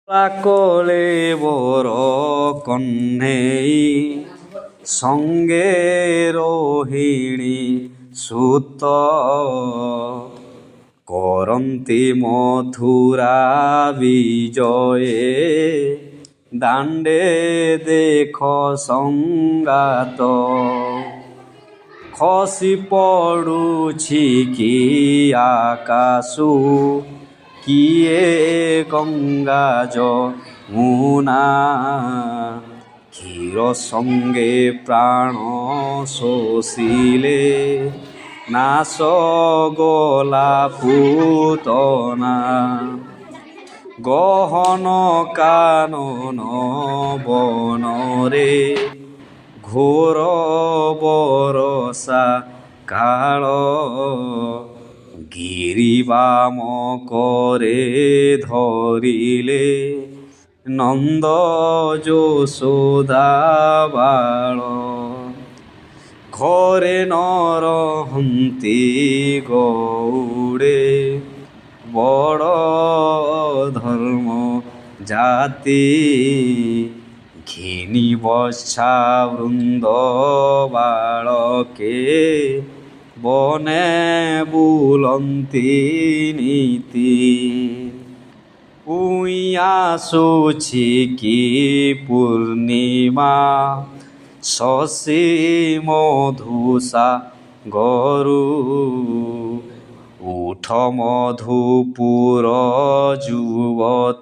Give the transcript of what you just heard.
কলে বর কন্যেই সঙ্গে রোহিণী সুত করন্তি মথুরা বিজয়ে দাণ্ডে দেখ সংগাত খসি পড়ুছি কি আকাশু কিয়ে গঙ্গা যমুনা ক্ষীর সঙ্গে প্রাণ শোষিলে নাশ গলা পুতনা গহন কানন বনরে ঘোর বরষা কাଳ গিরিবাম করে ধরিলে নন্দ যশোদা বাଳ ঘরে নরহন্তি গৌড়ে বড় ধর্ম জাতি ঘিনি বর্ষা বৃন্দ বাଳকে বনে বুলন্তি নীতি উই আসুছি কি পূর্ণিমা শশী মধুসা গরু উঠ মধুপুর যুবতী